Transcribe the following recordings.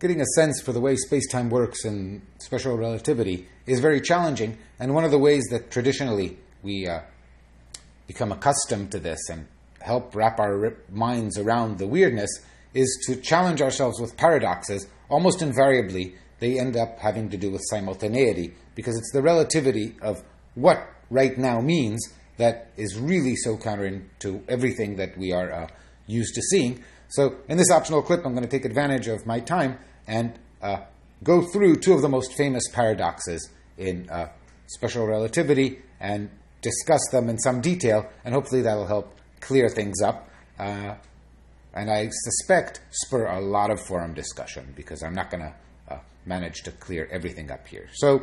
getting a sense for the way space-time works in special relativity is very challenging, and one of the ways that traditionally we become accustomed to this and help wrap our minds around the weirdness is to challenge ourselves with paradoxes. Almost invariably, they end up having to do with simultaneity, because it's the relativity of what right now means that is really so counter to everything that we are used to seeing. So in this optional clip, I'm going to take advantage of my time and go through two of the most famous paradoxes in special relativity and discuss them in some detail, and hopefully that will help clear things up. And I suspect spur a lot of forum discussion, because I'm not going to manage to clear everything up here. So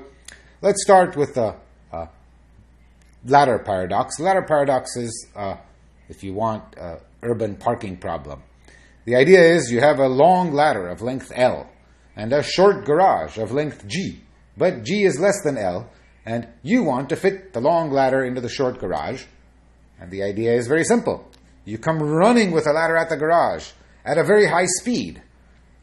let's start with the ladder paradox. The ladder paradox is, if you want, urban parking problem. The idea is you have a long ladder of length L and a short garage of length G, but G is less than L, and you want to fit the long ladder into the short garage. And the idea is very simple. You come running with a ladder at the garage at a very high speed.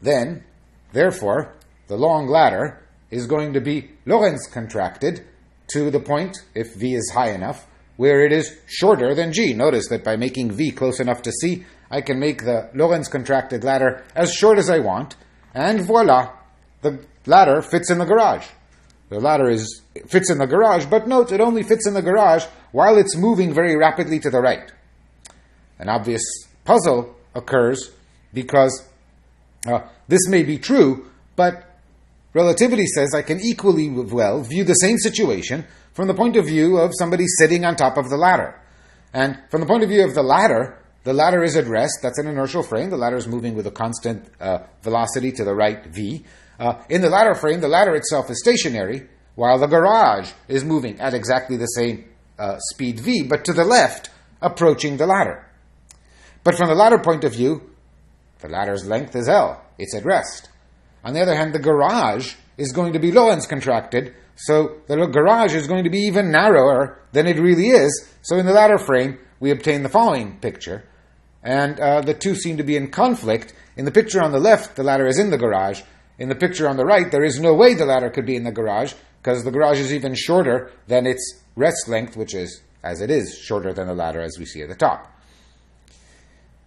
Then, therefore, the long ladder is going to be Lorentz contracted to the point, if V is high enough, where it is shorter than G. Notice that by making V close enough to C, I can make the Lorentz contracted ladder as short as I want, and voila, the ladder fits in the garage. The ladder fits in the garage, but note, it only fits in the garage while it's moving very rapidly to the right. An obvious puzzle occurs because this may be true, but relativity says I can equally well view the same situation from the point of view of somebody sitting on top of the ladder. And from the point of view of the ladder is at rest. That's an inertial frame. The ladder is moving with a constant velocity to the right, v. In the ladder frame, the ladder itself is stationary, while the garage is moving at exactly the same speed v, but to the left, approaching the ladder. But from the ladder point of view, the ladder's length is L. It's at rest. On the other hand, the garage is going to be Lorentz contracted, so the garage is going to be even narrower than it really is. So in the ladder frame, we obtain the following picture. And the two seem to be in conflict. In the picture on the left, the ladder is in the garage. In the picture on the right, there is no way the ladder could be in the garage, because the garage is even shorter than its rest length, which is, as it is, shorter than the ladder as we see at the top.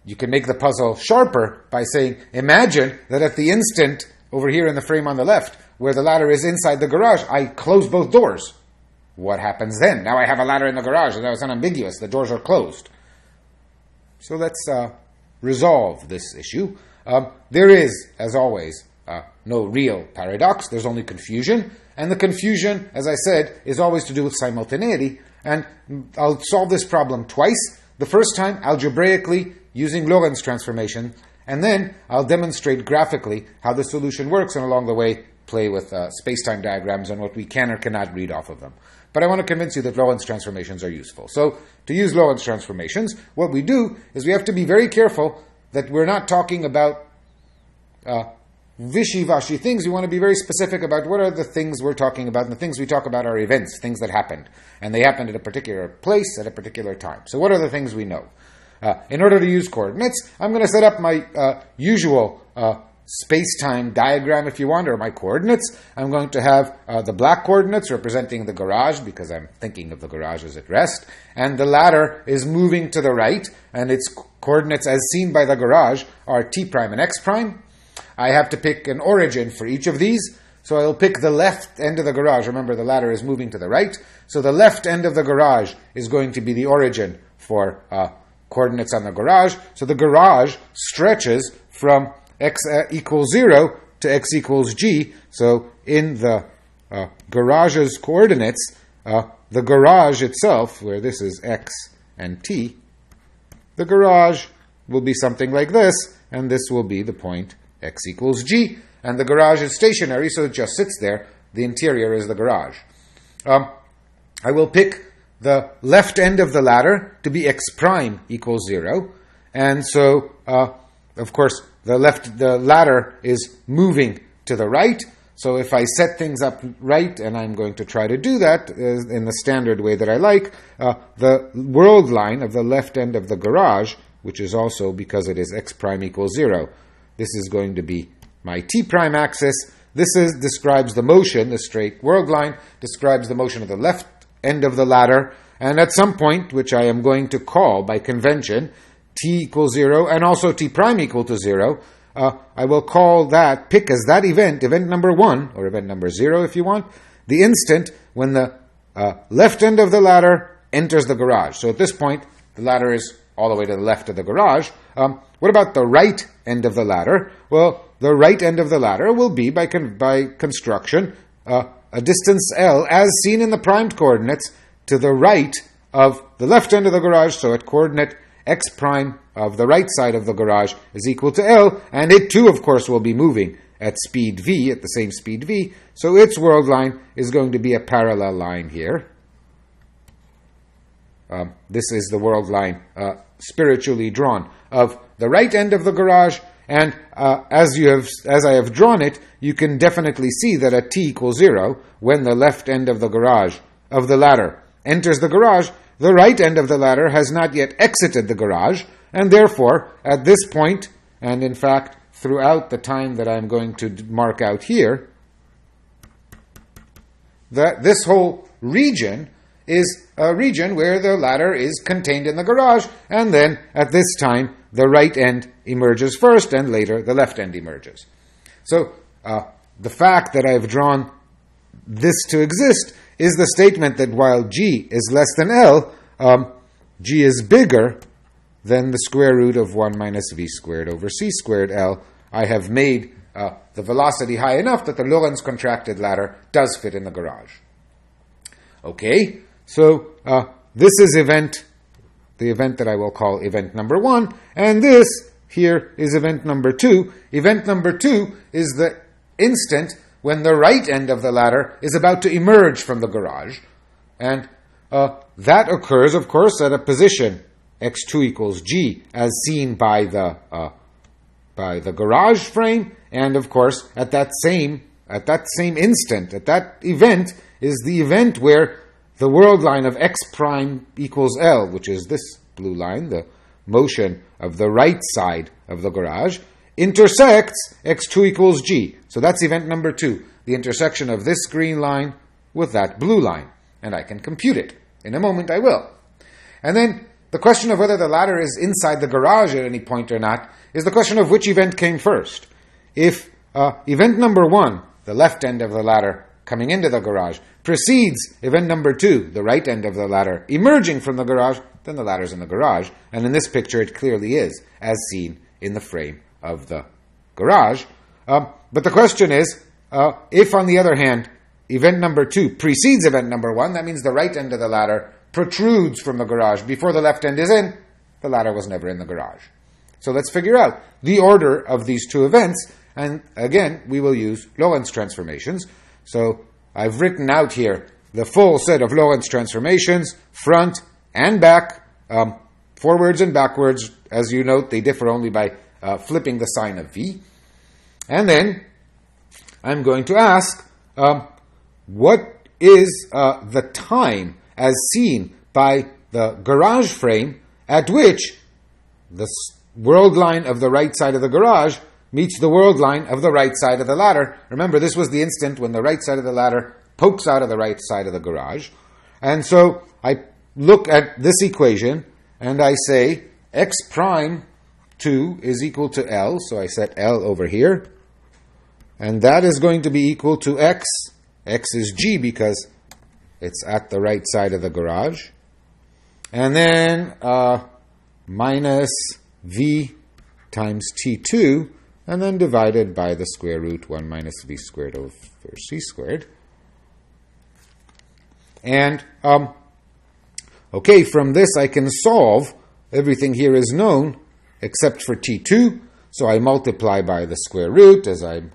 You can make the puzzle sharper by saying, imagine that at the instant, over here in the frame on the left, where the ladder is inside the garage, I close both doors. What happens then? Now I have a ladder in the garage, and that was unambiguous. The doors are closed. So let's resolve this issue. There is, as always, no real paradox. There's only confusion. And the confusion, as I said, is always to do with simultaneity. And I'll solve this problem twice. The first time, algebraically, using Lorentz transformation. And then I'll demonstrate graphically how the solution works, and along the way, play with space-time diagrams and what we can or cannot read off of them. But I want to convince you that Lorentz transformations are useful. So, to use Lorentz transformations, what we do is we have to be very careful that we're not talking about wishy-washy things. We want to be very specific about what are the things we're talking about, and the things we talk about are events, things that happened. And they happened at a particular place at a particular time. So what are the things we know? In order to use coordinates, I'm going to set up my usual space-time diagram, if you want, or my coordinates. I'm going to have the black coordinates representing the garage, because I'm thinking of the garage as at rest, and the ladder is moving to the right, and its coordinates as seen by the garage are t prime and x prime. I have to pick an origin for each of these, so I'll pick the left end of the garage. Remember, the ladder is moving to the right, so the left end of the garage is going to be the origin for coordinates on the garage. So the garage stretches from x equals 0 to x equals g. So in the garage's coordinates, the garage itself, where this is x and t, the garage will be something like this, and this will be the point x equals g. And the garage is stationary, so it just sits there. The interior is the garage. I will pick the left end of the ladder to be x prime equals 0. And so, of course, the ladder is moving to the right. So if I set things up right, and I'm going to try to do that in the standard way that I like, the world line of the left end of the garage, which is also, because it is x prime equals 0, this is going to be my t prime axis. This describes the motion, the straight world line, describes the motion of the left end of the ladder, and at some point, which I am going to call by convention, t equals 0, and also t prime equal to 0, I will call that, pick as that event number 1, or event number 0 if you want, the instant when the left end of the ladder enters the garage. So at this point, the ladder is all the way to the left of the garage. What about the right end of the ladder? Well, the right end of the ladder will be, by construction, a distance L as seen in the primed coordinates to the right of the left end of the garage, so at coordinate x prime of the right side of the garage is equal to L, and it too, of course, will be moving at speed v, at the same speed v, so its world line is going to be a parallel line here. This is the world line spiritually drawn of the right end of the garage, and as I have drawn it, you can definitely see that at t equals 0, when the left end of the garage, of the ladder, enters the garage, the right end of the ladder has not yet exited the garage, and therefore, at this point, and in fact, throughout the time that I'm going to mark out here, that this whole region is a region where the ladder is contained in the garage, and then, at this time, the right end emerges first, and later the left end emerges. So, the fact that I've drawn this to exist is the statement that while g is less than L, g is bigger than the square root of 1 minus v squared over c squared L. I have made the velocity high enough that the Lorentz contracted ladder does fit in the garage. Okay, so this is the event that I will call event number 1, and this here is event number 2. Event number 2 is the instant when the right end of the ladder is about to emerge from the garage, and that occurs, of course, at a position x2 equals g, as seen by the garage frame, and of course, at that same instant, at that event, is the event where the world line of x prime equals L, which is this blue line, the motion of the right side of the garage, intersects x2 equals g. So that's event number 2, the intersection of this green line with that blue line. And I can compute it. In a moment I will. And then the question of whether the ladder is inside the garage at any point or not is the question of which event came first. If event number 1, the left end of the ladder coming into the garage, precedes event number 2, the right end of the ladder emerging from the garage, then the ladder's in the garage. And in this picture it clearly is, as seen in the frame of the garage. But the question is, if on the other hand, event number 2 precedes event number 1, that means the right end of the ladder protrudes from the garage before the left end is in, the ladder was never in the garage. So let's figure out the order of these two events, and again, we will use Lorentz transformations. So I've written out here the full set of Lorentz transformations, front and back, forwards and backwards. As you note, they differ only by flipping the sign of v. And then I'm going to ask, what is the time as seen by the garage frame at which the world line of the right side of the garage meets the world line of the right side of the ladder. Remember, this was the instant when the right side of the ladder pokes out of the right side of the garage. And so I look at this equation and I say x prime 2 is equal to L, so I set L over here. And that is going to be equal to x. X is g because it's at the right side of the garage. And then minus v times t2, and then divided by the square root 1 minus v squared over c squared. And, okay, from this I can solve. Everything here is known except for t2, so I multiply by the square root, as I'm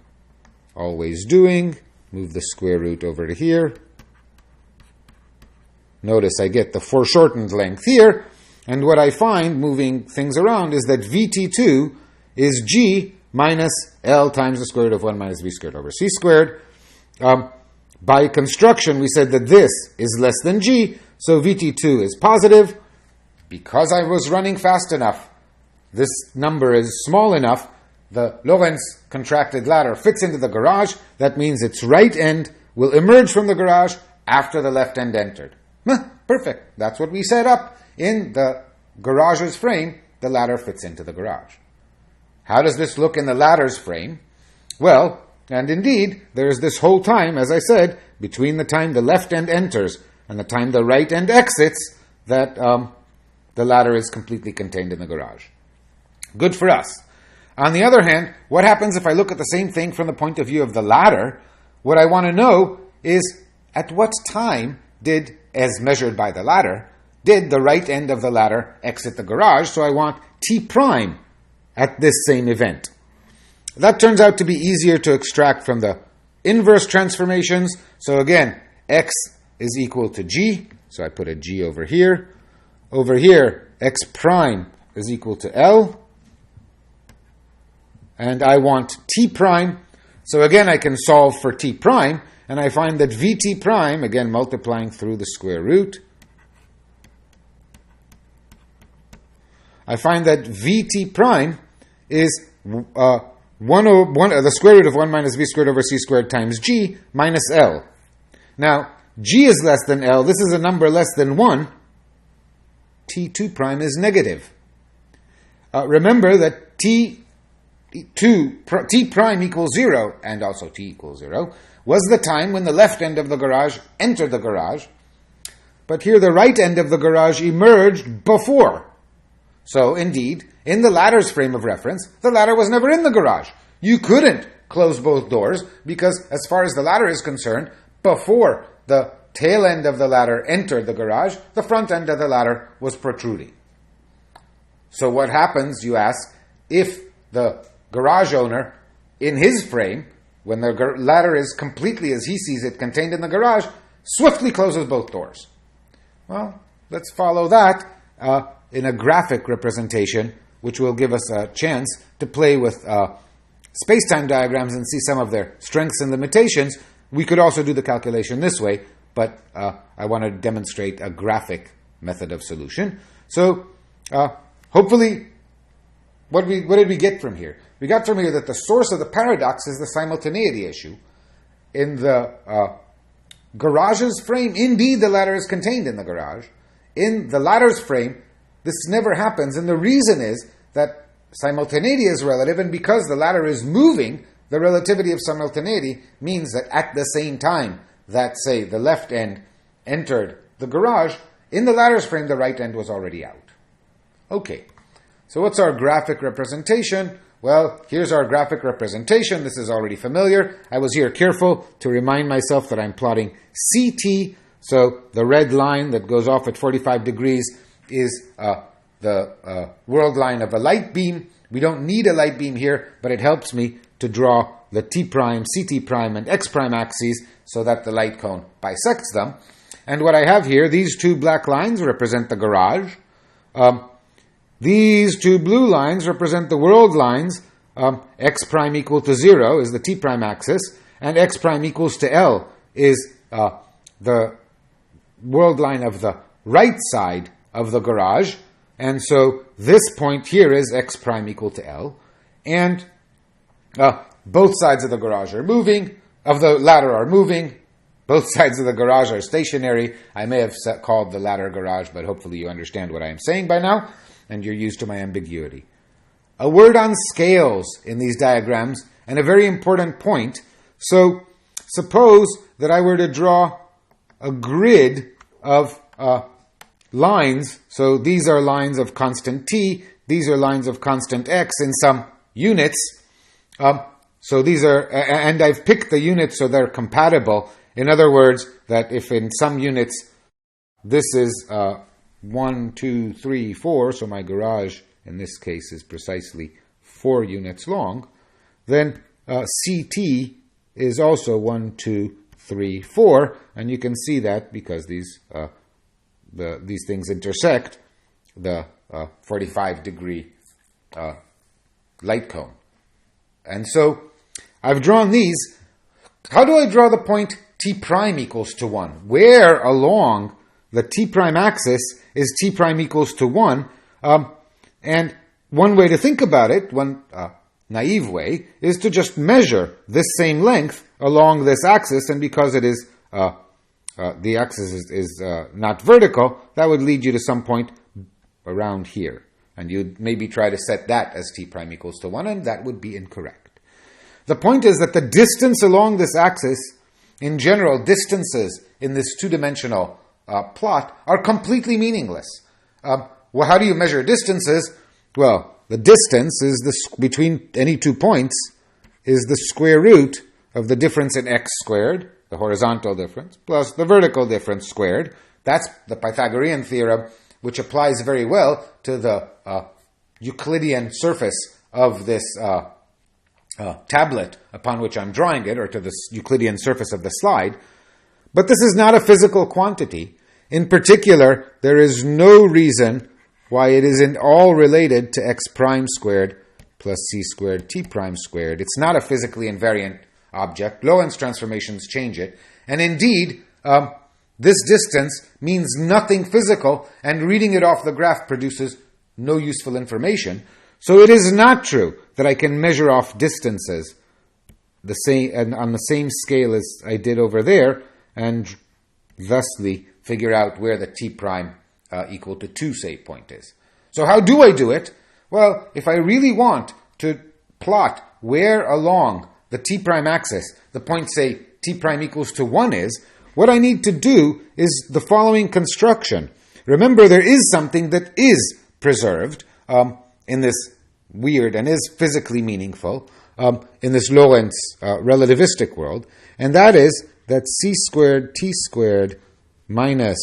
always doing. Move the square root over to here. Notice I get the foreshortened length here, and what I find, moving things around, is that vt2 is g minus L times the square root of 1 minus v squared over c squared. By construction, we said that this is less than g, so vt2 is positive. Because I was running fast enough, this number is small enough the Lorentz contracted ladder fits into the garage, that means its right end will emerge from the garage after the left end entered. Perfect. That's what we set up in the garage's frame. The ladder fits into the garage. How does this look in the ladder's frame? Well, and indeed, there is this whole time, as I said, between the time the left end enters and the time the right end exits, that the ladder is completely contained in the garage. Good for us. On the other hand, what happens if I look at the same thing from the point of view of the ladder? What I want to know is, at what time did, as measured by the ladder, did the right end of the ladder exit the garage? So I want t prime at this same event. That turns out to be easier to extract from the inverse transformations. So again, x is equal to g. So I put a g over here. Over here, x prime is equal to L. And I want t prime. So again, I can solve for t prime. And I find that vt prime, again multiplying through the square root, I find that vt prime is the square root of 1 minus v squared over c squared times g minus L. Now, g is less than L. This is a number less than 1. t2 prime is negative. Remember that t prime equals 0, and also t equals 0, was the time when the left end of the garage entered the garage. But here the right end of the garage emerged before. So, indeed, in the ladder's frame of reference, the ladder was never in the garage. You couldn't close both doors because, as far as the ladder is concerned, before the tail end of the ladder entered the garage, the front end of the ladder was protruding. So what happens, you ask, if the garage owner, in his frame, when the ladder is completely, as he sees it, contained in the garage, swiftly closes both doors? Well, let's follow that in a graphic representation, which will give us a chance to play with space-time diagrams and see some of their strengths and limitations. We could also do the calculation this way, but I want to demonstrate a graphic method of solution. So, hopefully, what did we get from here? We got from here that the source of the paradox is the simultaneity issue. In the garage's frame, indeed the ladder is contained in the garage. In the ladder's frame, this never happens, and the reason is that simultaneity is relative, and because the ladder is moving, the relativity of simultaneity means that at the same time that, say, the left end entered the garage, in the ladder's frame, the right end was already out. Okay, so what's our graphic representation? Well, here's our graphic representation. This is already familiar. I was here careful to remind myself that I'm plotting CT, so the red line that goes off at 45 degrees is the world line of a light beam. We don't need a light beam here, but it helps me to draw the T prime, CT prime, and X prime axes so that the light cone bisects them. And what I have here, these two black lines represent the garage. These two blue lines represent the world lines. X prime equal to 0 is the T prime axis, and X prime equals to L is the world line of the right side of the garage. And so this point here is X prime equal to L. And both sides of the garage are moving, of the ladder are moving. Both sides of the garage are stationary. I may have called the ladder garage, but hopefully you understand what I am saying by now, and you're used to my ambiguity. A word on scales in these diagrams, and a very important point. So suppose that I were to draw a grid of lines. So these are lines of constant t, these are lines of constant x in some units. So these are, and I've picked the units so they're compatible. In other words, that if in some units this is 1, 2, 3, 4, so my garage in this case is precisely 4 units long, then CT is also 1, 2, 3, 4, and you can see that because these things intersect the 45-degree light cone. And so I've drawn these. How do I draw the point T prime equals to 1? Where along the T prime axis is T prime equals to 1? And one way to think about it, naive way is to just measure this same length along this axis, and because it is the axis is not vertical, that would lead you to some point around here. And you'd maybe try to set that as t prime equals to 1, and that would be incorrect. The point is that the distance along this axis, in general, distances in this two-dimensional plot are completely meaningless. Well, how do you measure distances? Well, the distance is between any 2 points is the square root of the difference in x squared, the horizontal difference, plus the vertical difference squared. That's the Pythagorean theorem, which applies very well to the Euclidean surface of this tablet upon which I'm drawing it, or to the Euclidean surface of the slide. But this is not a physical quantity. In particular, there is no reason why it isn't all related to x prime squared plus c squared t prime squared. It's not a physically invariant object. Lorentz transformations change it. And indeed, this distance means nothing physical, and reading it off the graph produces no useful information. So it is not true that I can measure off distances the same and on the same scale as I did over there, and thusly figure out where the t prime equal to 2, say, point is. So how do I do it? Well, if I really want to plot where along the t prime axis the point, say, t prime equals to 1 is, what I need to do is the following construction. Remember, there is something that is preserved in this weird and is physically meaningful in this Lorentz relativistic world, and that is that c squared t squared minus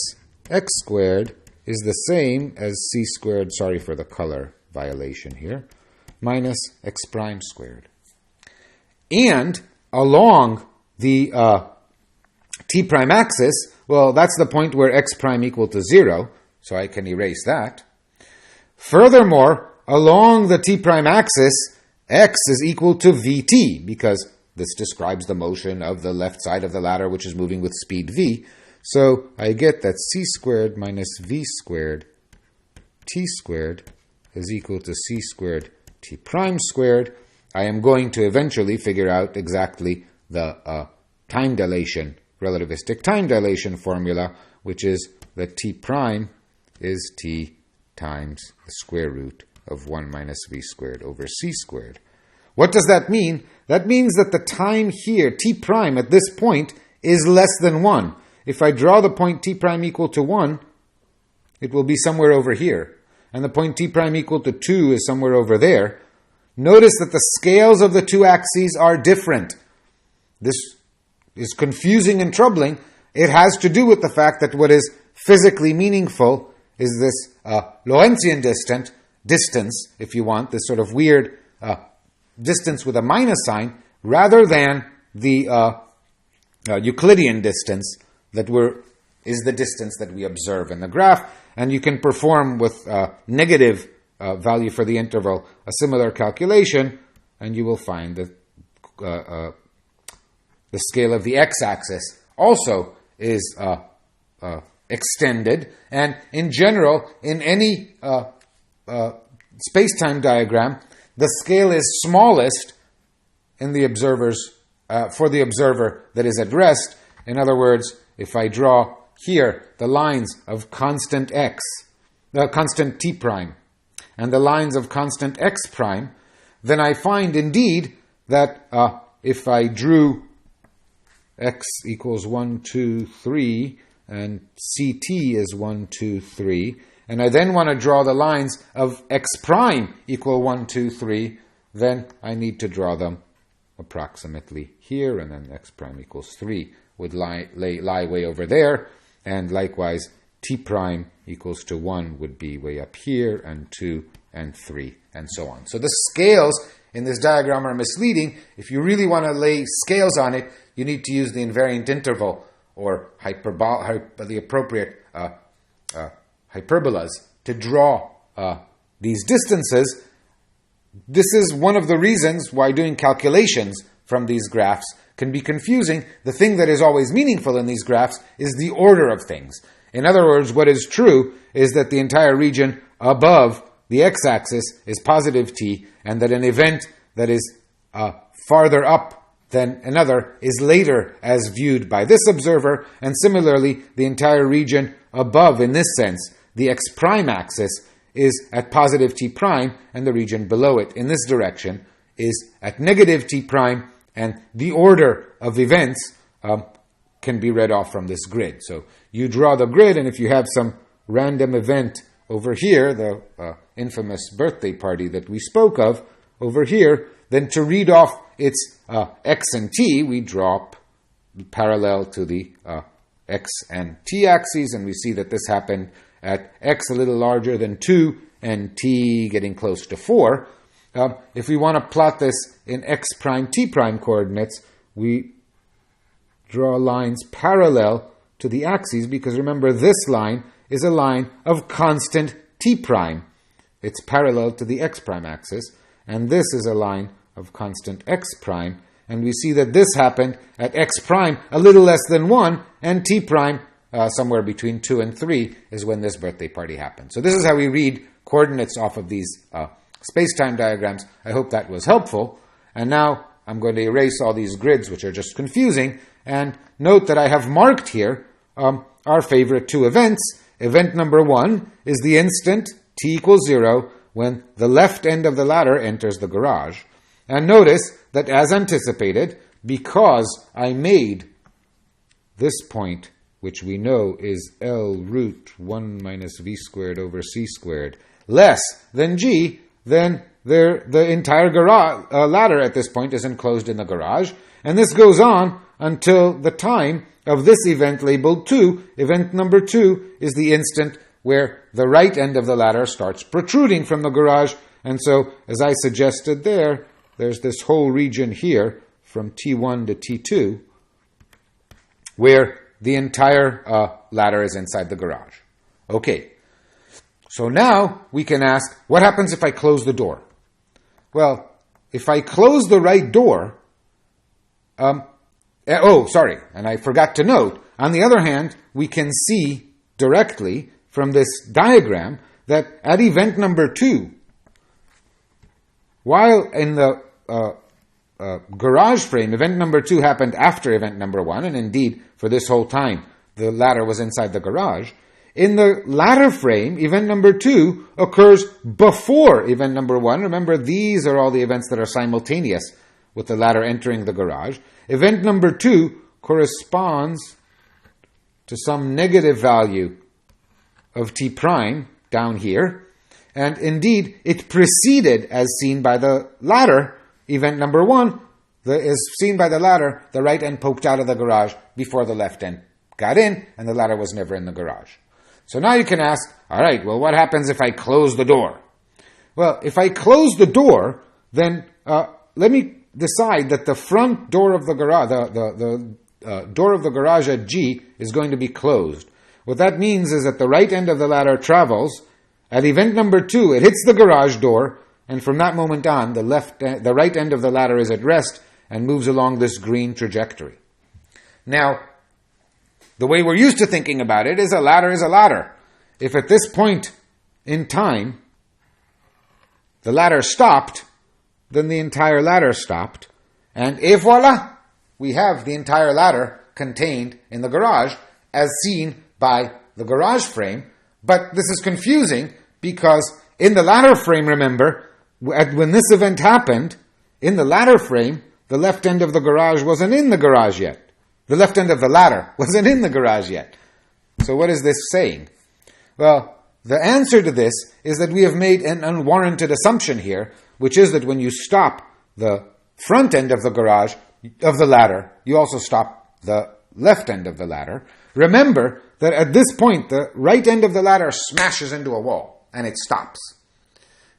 x squared is the same as c squared, sorry for the color violation here, minus x prime squared. And along the t prime axis, well, that's the point where x prime equal to 0, so I can erase that. Furthermore, along the t prime axis, x is equal to vt, because this describes the motion of the left side of the ladder, which is moving with speed v. So I get that c squared minus v squared t squared is equal to c squared t prime squared. I am going to eventually figure out exactly the time dilation, relativistic time dilation formula, which is that t prime is t times the square root of 1 minus v squared over c squared. What does that mean? That means that the time here, t prime at this point, is less than 1. If I draw the point t prime equal to 1, it will be somewhere over here. And the point t prime equal to 2 is somewhere over there. Notice that the scales of the two axes are different. This is confusing and troubling. It has to do with the fact that what is physically meaningful is this Lorentzian distance, if you want, this sort of weird distance with a minus sign, rather than the Euclidean distance that is the distance that we observe in the graph. And you can perform with negative value for the interval a similar calculation, and you will find that the scale of the x-axis also is extended. And in general, in any space-time diagram, the scale is smallest in the observer's for the observer that is at rest. In other words, if I draw here the lines of constant constant t prime, and the lines of constant x prime, then I find indeed that if I drew x equals 1, 2, 3, and ct is 1, 2, 3, and I then want to draw the lines of x prime equal 1, 2, 3, then I need to draw them approximately here, and then x prime equals 3 would lie way over there, and likewise t prime equals to 1 would be way up here, and 2 and 3, and so on. So the scales in this diagram are misleading. If you really want to lay scales on it, you need to use the invariant interval or the appropriate hyperbolas to draw these distances. This is one of the reasons why doing calculations from these graphs can be confusing. The thing that is always meaningful in these graphs is the order of things. In other words, what is true is that the entire region above the x-axis is positive t, and that an event that is farther up than another is later as viewed by this observer, and similarly, the entire region above, in this sense, the x prime axis, is at positive t prime, and the region below it, in this direction, is at negative t prime, and the order of events can be read off from this grid. So you draw the grid, and if you have some random event over here, the infamous birthday party that we spoke of over here, then to read off its x and t, we draw parallel to the x and t axes, and we see that this happened at x a little larger than 2 and t getting close to 4. If we want to plot this in x prime, t prime coordinates, we draw lines parallel to the axes, because remember, this line is a line of constant t prime. It's parallel to the x prime axis, and this is a line of constant x prime, and we see that this happened at x prime a little less than 1, and t prime somewhere between 2 and 3 is when this birthday party happened. So this is how we read coordinates off of these space-time diagrams. I hope that was helpful. And now I'm going to erase all these grids, which are just confusing, and note that I have marked here our favorite two events. Event number 1 is the instant t equals 0 when the left end of the ladder enters the garage. And notice that, as anticipated, because I made this point, which we know is L root 1 minus v squared over c squared, less than g, then the entire ladder at this point is enclosed in the garage. And this goes on until the time of this event labeled 2. Event number 2 is the instant where the right end of the ladder starts protruding from the garage. And so, as I suggested there's this whole region here from T1 to T2 where the entire ladder is inside the garage. Okay, so now we can ask, what happens if I close the door? Well, if I close the right door, and I forgot to note, on the other hand, we can see directly from this diagram that at event number 2, while in the garage frame, event number 2 happened after event number 1, and indeed, for this whole time, the ladder was inside the garage. In the ladder frame, event number 2 occurs before event number 1. Remember, these are all the events that are simultaneous with the ladder entering the garage. Event number 2 corresponds to some negative value of t prime down here, and indeed, it preceded, as seen by the ladder, event number 1, as seen by the ladder, the right end poked out of the garage before the left end got in, and the ladder was never in the garage. So now you can ask, all right, well, what happens if I close the door? Well, if I close the door, then let me decide that the front door of the garage, the door of the garage at G is going to be closed. What that means is that the right end of the ladder travels. At event number 2, it hits the garage door, and from that moment on, the right end of the ladder is at rest and moves along this green trajectory. Now, the way we're used to thinking about it is a ladder is a ladder. If at this point in time the ladder stopped, then the entire ladder stopped, and voila, we have the entire ladder contained in the garage as seen by the garage frame. But this is confusing because in the ladder frame, remember, when this event happened, in the ladder frame, the left end of the garage wasn't in the garage yet. The left end of the ladder wasn't in the garage yet. So what is this saying? Well, the answer to this is that we have made an unwarranted assumption here, which is that when you stop the front end of the garage, of the ladder, you also stop the left end of the ladder. Remember that at this point, the right end of the ladder smashes into a wall, and it stops.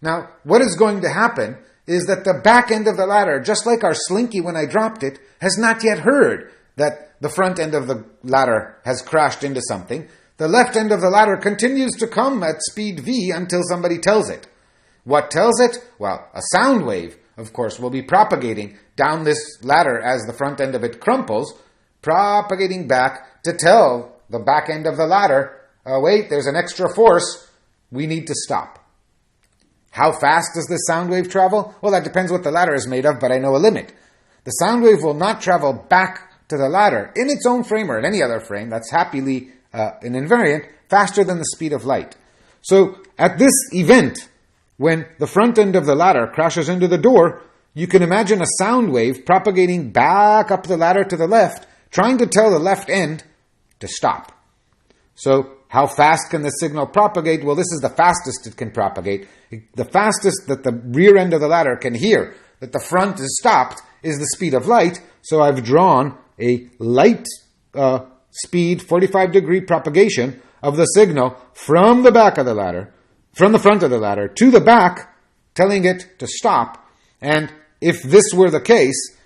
Now, what is going to happen is that the back end of the ladder, just like our slinky when I dropped it, has not yet heard that the front end of the ladder has crashed into something. The left end of the ladder continues to come at speed v until somebody tells it. What tells it? Well, a sound wave, of course, will be propagating down this ladder as the front end of it crumples, propagating back to tell the back end of the ladder, wait, there's an extra force, we need to stop. How fast does this sound wave travel? Well, that depends what the ladder is made of, but I know a limit. The sound wave will not travel back to the ladder in its own frame or in any other frame that's happily an invariant faster than the speed of light. So at this event, when the front end of the ladder crashes into the door, you can imagine a sound wave propagating back up the ladder to the left, trying to tell the left end to stop. So how fast can the signal propagate? Well, this is the fastest it can propagate. The fastest that the rear end of the ladder can hear that the front is stopped is the speed of light. So I've drawn a light speed, 45-degree propagation of the signal from the back of the ladder, from the front of the ladder to the back, telling it to stop. And if this were the case,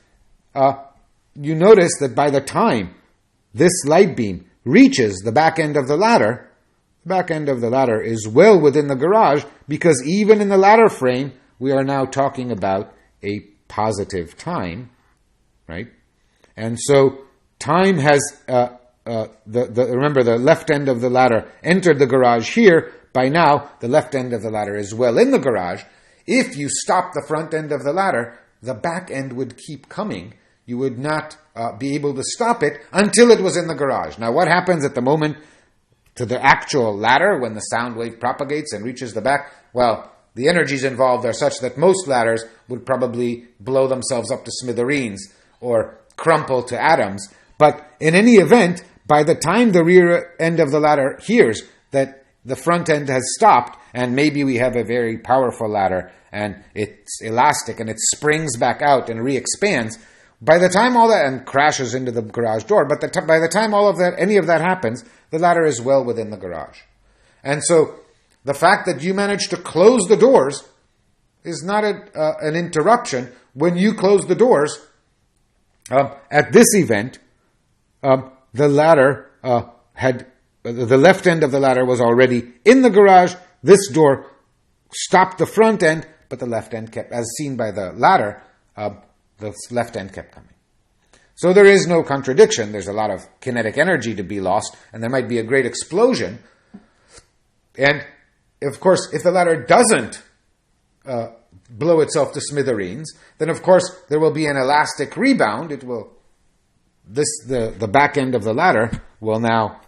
you notice that by the time this light beam reaches the back end of the ladder is well within the garage, because even in the ladder frame, we are now talking about a positive time, right? And so time has, remember, the left end of the ladder entered the garage here. By now, the left end of the ladder is well in the garage. If you stop the front end of the ladder, the back end would keep coming. You would not be able to stop it until it was in the garage. Now, what happens at the moment to the actual ladder when the sound wave propagates and reaches the back? Well, the energies involved are such that most ladders would probably blow themselves up to smithereens or crumple to atoms. But in any event, by the time the rear end of the ladder hears that the front end has stopped, and maybe we have a very powerful ladder and it's elastic and it springs back out and re-expands, by the time all that, and crashes into the garage door, but by the time all of that, any of that happens, the ladder is well within the garage. And so the fact that you managed to close the doors is not an interruption. When you close the doors, at this event, the ladder the left end of the ladder was already in the garage. This door stopped the front end, but the left end kept, as seen by the ladder, the left end kept coming. So there is no contradiction. There's a lot of kinetic energy to be lost, and there might be a great explosion. And, of course, if the ladder doesn't blow itself to smithereens, then, of course, there will be an elastic rebound. The back end of the ladder will now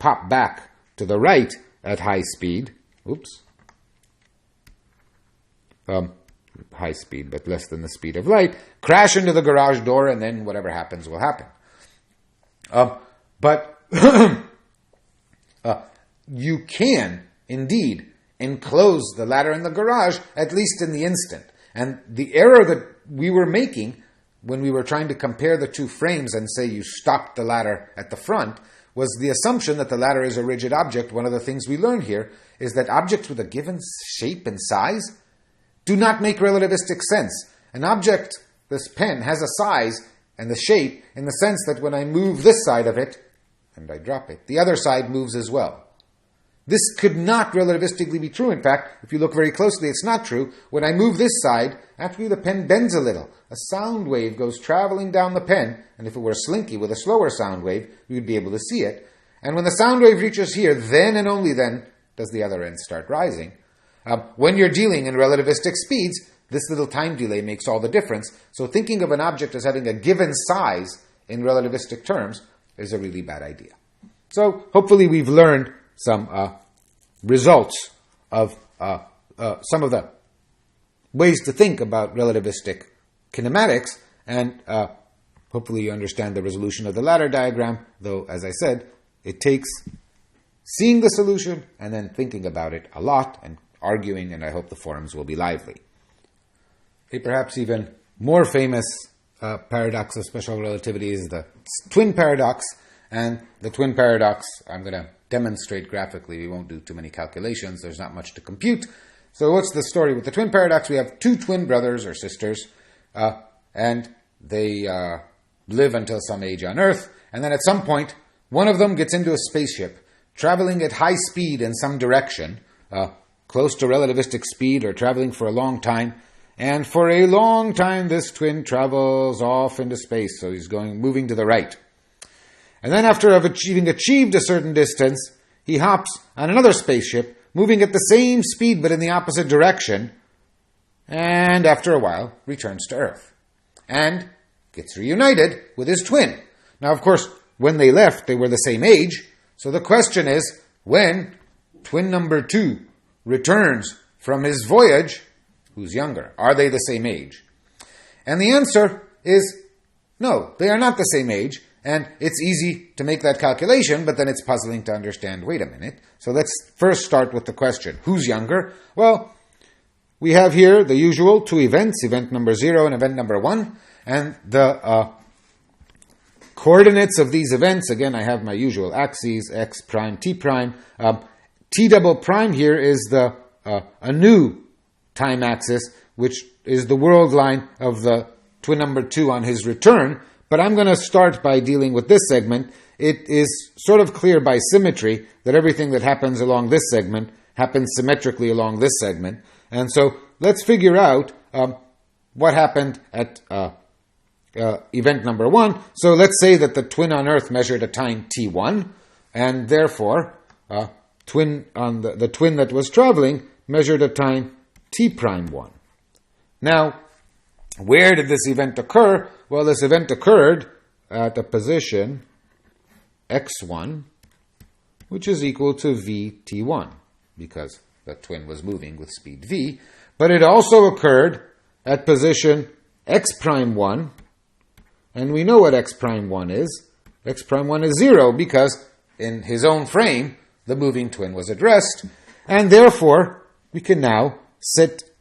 pop back to the right at high speed. Oops. High speed, but less than the speed of light, crash into the garage door, and then whatever happens will happen. But you can, indeed, enclose the ladder in the garage, at least in the instant. And the error that we were making when we were trying to compare the two frames and say you stopped the ladder at the front was the assumption that the ladder is a rigid object. One of the things we learn here is that objects with a given shape and size do not make relativistic sense. An object, this pen, has a size and the shape in the sense that when I move this side of it, and I drop it, the other side moves as well. This could not relativistically be true. In fact, if you look very closely, it's not true. When I move this side, actually the pen bends a little. A sound wave goes traveling down the pen, and if it were slinky with a slower sound wave, we would be able to see it. And when the sound wave reaches here, then and only then does the other end start rising. When you're dealing in relativistic speeds, this little time delay makes all the difference. So thinking of an object as having a given size in relativistic terms is a really bad idea. So hopefully we've learned some results of some of the ways to think about relativistic kinematics, and hopefully you understand the resolution of the ladder diagram, though, as I said, it takes seeing the solution and then thinking about it a lot and arguing, and I hope the forums will be lively. A perhaps even more famous paradox of special relativity is the twin paradox, and the twin paradox I'm going to demonstrate graphically. We won't do too many calculations. There's not much to compute. So what's the story with the twin paradox? We have two twin brothers or sisters, and they live until some age on Earth, and then at some point, one of them gets into a spaceship, traveling at high speed in some direction, close to relativistic speed or traveling for a long time, and for a long time this twin travels off into space, so he's moving to the right. And then after having achieved a certain distance, he hops on another spaceship, moving at the same speed but in the opposite direction, and after a while returns to Earth and gets reunited with his twin. Now, of course, when they left, they were the same age. So the question is, when twin number 2 returns from his voyage, who's younger? Are they the same age? And the answer is no, they are not the same age. And it's easy to make that calculation, but then it's puzzling to understand, wait a minute. So let's first start with the question, who's younger? Well, we have here the usual 2 events, event number 0 and event number 1. And the coordinates of these events, again, I have my usual axes, x prime, t prime. T double prime here is a new time axis, which is the world line of the twin number 2 on his return. But I'm going to start by dealing with this segment. It is sort of clear by symmetry that everything that happens along this segment happens symmetrically along this segment. And so let's figure out what happened at event number 1. So let's say that the twin on Earth measured a time t1, and therefore the twin that was traveling measured a time t prime 1. Now, where did this event occur? Well, this event occurred at a position x1, which is equal to vt1, because the twin was moving with speed v. But it also occurred at position x prime 1, and we know what x prime 1 is. X prime 1 is 0, because in his own frame, the moving twin was at rest, and therefore we can now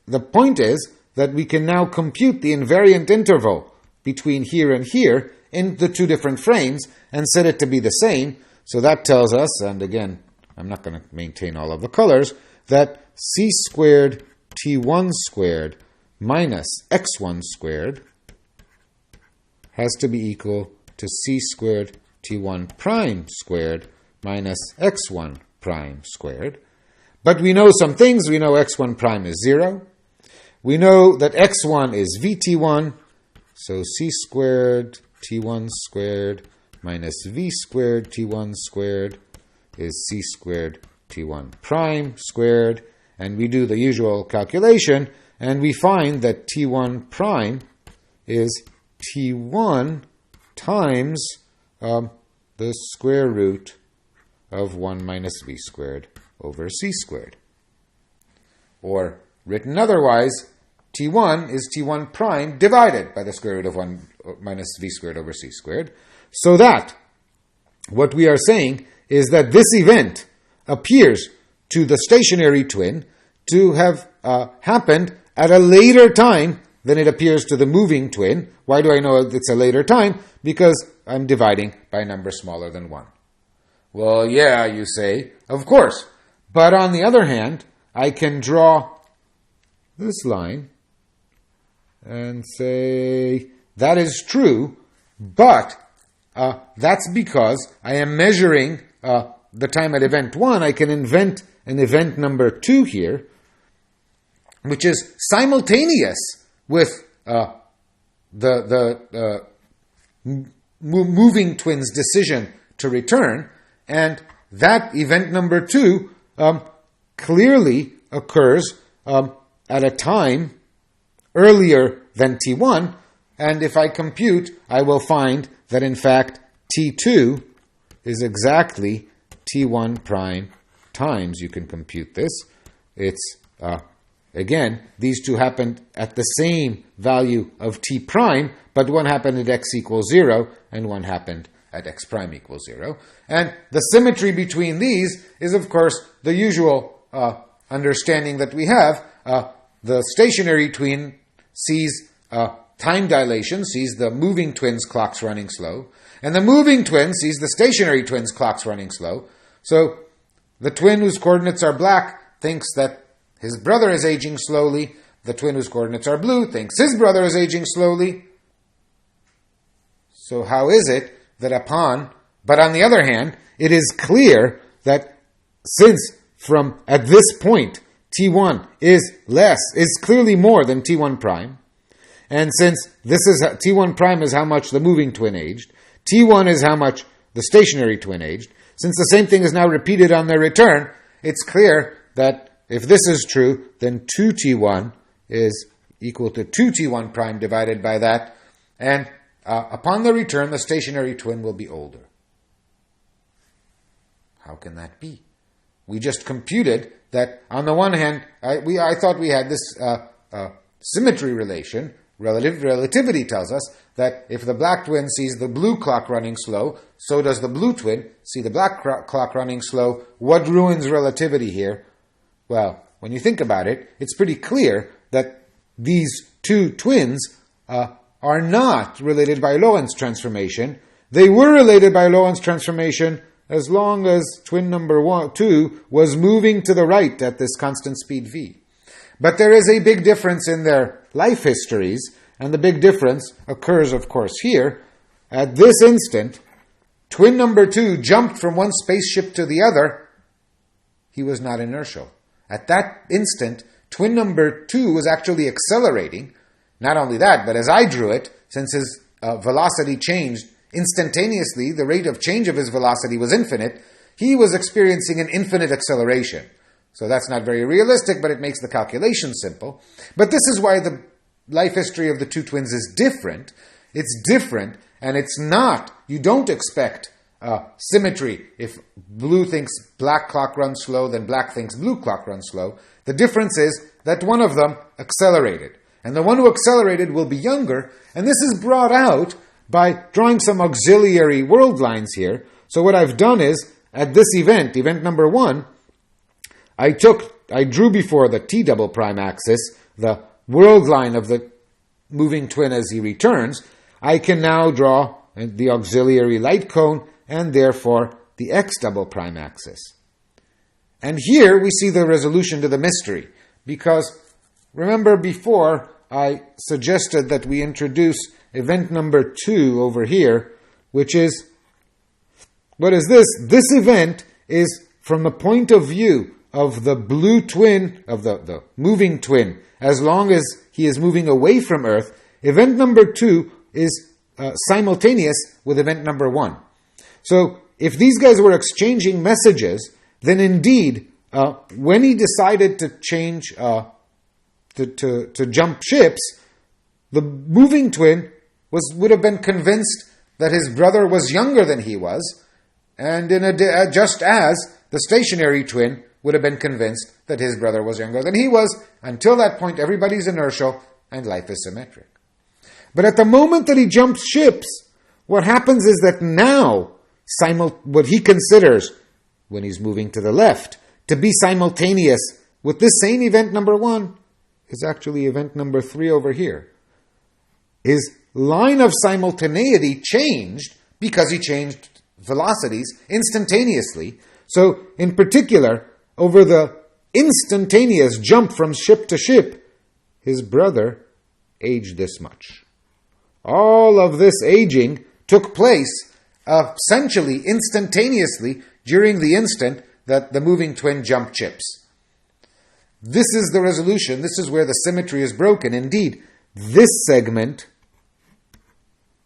the point is that we can now compute the invariant interval between here and here in the 2 different frames and set it to be the same. So that tells us, and again, I'm not going to maintain all of the colors, that c squared t1 squared minus x1 squared has to be equal to c squared t1 prime squared minus x1 prime squared. But we know some things. We know x1 prime is 0. We know that x1 is vt1, so c squared t1 squared minus v squared t1 squared is c squared t1 prime squared. And we do the usual calculation, and we find that t1 prime is t1 times the square root of 1 minus v squared over c squared. Or, written otherwise, t1 is t1 prime divided by the square root of 1 minus v squared over c squared. So that what we are saying is that this event appears to the stationary twin to have happened at a later time than it appears to the moving twin. Why do I know it's a later time? Because I'm dividing by a number smaller than 1. Well, yeah, you say, of course. But on the other hand, I can draw this line and say, that is true, but that's because I am measuring the time at event 1. I can invent an event number 2 here, which is simultaneous with the moving twin's decision to return, and that event number 2 clearly occurs at a time earlier than t1, and if I compute, I will find that in fact t2 is exactly t1 prime times, you can compute this. It's, again, these two happened at the same value of t prime, but one happened at x equals 0, and one happened at x prime equals 0. And the symmetry between these is, of course, the usual understanding that we have. The stationary twin sees time dilation, sees the moving twin's clocks running slow, and the moving twin sees the stationary twin's clocks running slow. So the twin whose coordinates are black thinks that his brother is aging slowly. The twin whose coordinates are blue thinks his brother is aging slowly. So how is it that but on the other hand, it is clear that since from at this point t1 is clearly more than t1 prime, and since t1 prime is how much the moving twin aged, t1 is how much the stationary twin aged, since the same thing is now repeated on their return, it's clear that if this is true, then 2t1 is equal to 2t1 prime divided by that, and upon the return, the stationary twin will be older. How can that be? We just computed that, on the one hand, I thought we had this symmetry relation. Relativity tells us that if the black twin sees the blue clock running slow, so does the blue twin see the black clock running slow. What ruins relativity here? Well, when you think about it, it's pretty clear that these two twins are not related by Lorentz transformation. They were related by Lorentz transformation as long as twin number 2 was moving to the right at this constant speed v. But there is a big difference in their life histories, and the big difference occurs, of course, here. At this instant, twin number 2 jumped from one spaceship to the other. He was not inertial. At that instant, twin number 2 was actually accelerating. Not only that, but as I drew it, since his velocity changed instantaneously, the rate of change of his velocity was infinite, he was experiencing an infinite acceleration. So that's not very realistic, but it makes the calculation simple. But this is why the life history of the two twins is different. It's different, and it's not, you don't expect symmetry. If blue thinks black clock runs slow, then black thinks blue clock runs slow. The difference is that one of them accelerated. And the one who accelerated will be younger, and this is brought out by drawing some auxiliary world lines here. So what I've done is, at this event number 1, I drew before the t double prime axis the world line of the moving twin as he returns. I can now draw the auxiliary light cone and therefore the x double prime axis. And here we see the resolution to the mystery, because remember before I suggested that we introduce event number 2 over here, which is, what is this? This event is from the point of view of the blue twin, of the moving twin, as long as he is moving away from Earth. Event number 2 is simultaneous with event number 1. So if these guys were exchanging messages, then indeed, when he decided to change, to jump ships, the moving twin would have been convinced that his brother was younger than he was, and just as the stationary twin would have been convinced that his brother was younger than he was. Until that point, everybody's inertial and life is symmetric. But at the moment that he jumps ships, what happens is that now, what he considers, when he's moving to the left, to be simultaneous with this same event number 1, is actually event number 3 over here. His line of simultaneity changed because he changed velocities instantaneously. So, in particular, over the instantaneous jump from ship to ship, his brother aged this much. All of this aging took place essentially instantaneously during the instant that the moving twin jumped ships. This is the resolution. This is where the symmetry is broken. Indeed, this segment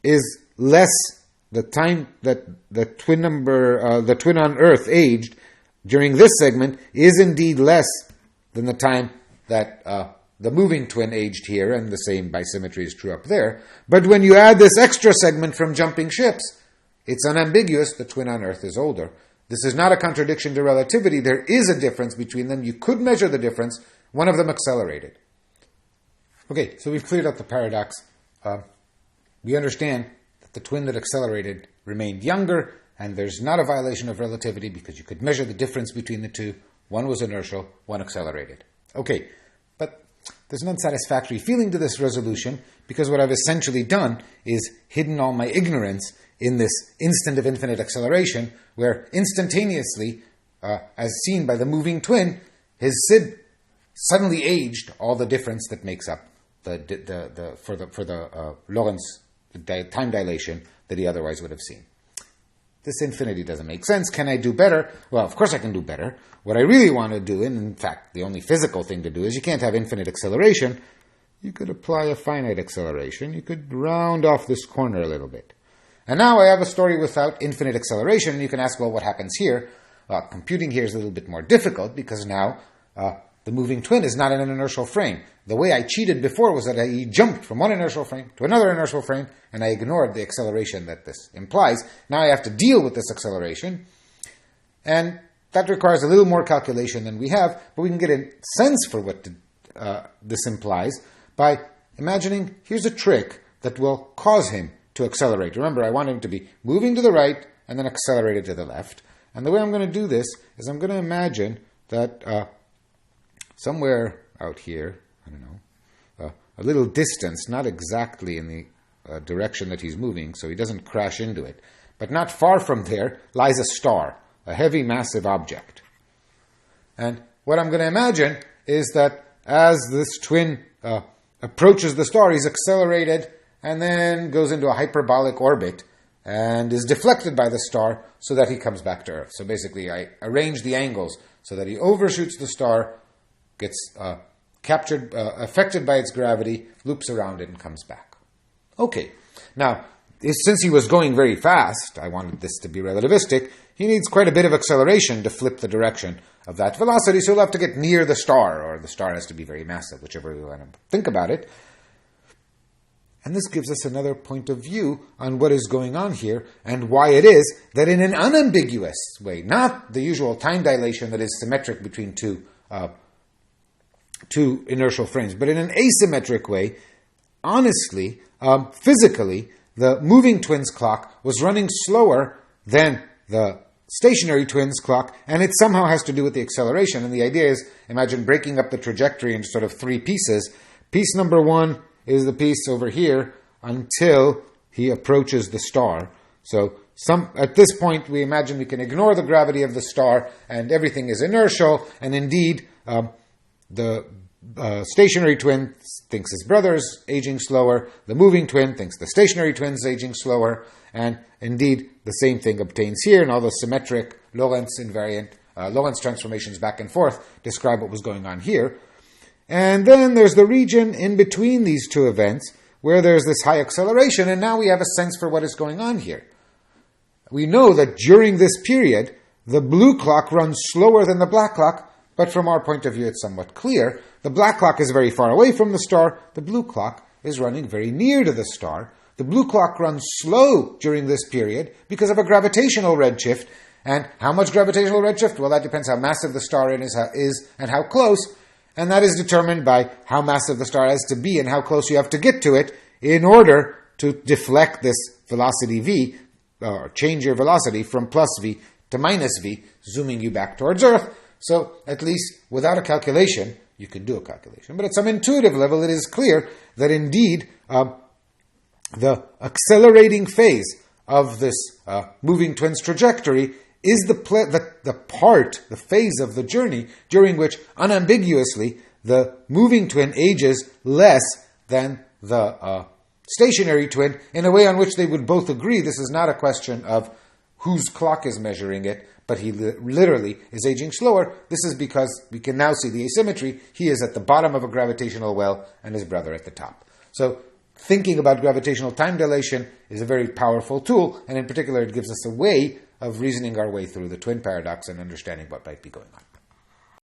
is less the time that the twin on Earth aged during this segment is indeed less than the time that the moving twin aged here, and the same by symmetry is true up there. But when you add this extra segment from jumping ships, it's unambiguous the twin on Earth is older. This is not a contradiction to relativity. There is a difference between them. You could measure the difference. One of them accelerated. Okay, so we've cleared up the paradox. We understand that the twin that accelerated remained younger, and there's not a violation of relativity because you could measure the difference between the two. One was inertial, one accelerated. Okay, but there's an unsatisfactory feeling to this resolution because what I've essentially done is hidden all my ignorance in this instant of infinite acceleration, where instantaneously, as seen by the moving twin, his Sid suddenly aged all the difference that makes up for the Lorentz time dilation that he otherwise would have seen. This infinity doesn't make sense. Can I do better? Well, of course I can do better. What I really want to do, and in fact the only physical thing to do, is you can't have infinite acceleration. You could apply a finite acceleration. You could round off this corner a little bit. And now I have a story without infinite acceleration, and you can ask, well, what happens here? Well, computing here is a little bit more difficult, because now the moving twin is not in an inertial frame. The way I cheated before was that he jumped from one inertial frame to another inertial frame, and I ignored the acceleration that this implies. Now I have to deal with this acceleration, and that requires a little more calculation than we have, but we can get a sense for what this implies by imagining, here's a trick that will cause him to accelerate. Remember, I want him to be moving to the right and then accelerated to the left. And the way I'm going to do this is I'm going to imagine that somewhere out here, I don't know, a little distance, not exactly in the direction that he's moving, so he doesn't crash into it, but not far from there lies a star, a heavy, massive object. And what I'm going to imagine is that as this twin approaches the star, he's accelerated and then goes into a hyperbolic orbit and is deflected by the star so that he comes back to Earth. So basically, I arrange the angles so that he overshoots the star, gets captured, affected by its gravity, loops around it, and comes back. Okay. Now, since he was going very fast, I wanted this to be relativistic, he needs quite a bit of acceleration to flip the direction of that velocity, so he'll have to get near the star, or the star has to be very massive, whichever way you want to think about it. And this gives us another point of view on what is going on here and why it is that in an unambiguous way, not the usual time dilation that is symmetric between two inertial frames, but in an asymmetric way, honestly, physically, the moving twins clock was running slower than the stationary twins clock, and it somehow has to do with the acceleration. And the idea is, imagine breaking up the trajectory into sort of three pieces. Piece number one is the piece over here until he approaches the star. So at this point, we imagine we can ignore the gravity of the star, and everything is inertial, and indeed, the stationary twin thinks his brother's aging slower, the moving twin thinks the stationary twin's aging slower, and indeed, the same thing obtains here, and all the symmetric Lorentz invariant, Lorentz transformations back and forth describe what was going on here. And then there's the region in between these two events where there's this high acceleration, and now we have a sense for what is going on here. We know that during this period, the blue clock runs slower than the black clock, but from our point of view, it's somewhat clear. The black clock is very far away from the star. The blue clock is running very near to the star. The blue clock runs slow during this period because of a gravitational redshift. And how much gravitational redshift? Well, that depends how massive the star is and how close. And that is determined by how massive the star has to be and how close you have to get to it in order to deflect this velocity v, or change your velocity from plus v to minus v, zooming you back towards Earth. So at least without a calculation, you can do a calculation. But at some intuitive level, it is clear that indeed the accelerating phase of this moving twins trajectory is the phase of the journey during which unambiguously the moving twin ages less than the stationary twin in a way on which they would both agree this is not a question of whose clock is measuring it, but he literally is aging slower. This is because we can now see the asymmetry. He is at the bottom of a gravitational well and his brother at the top. So thinking about gravitational time dilation is a very powerful tool, and in particular it gives us a way of reasoning our way through the twin paradox and understanding what might be going on.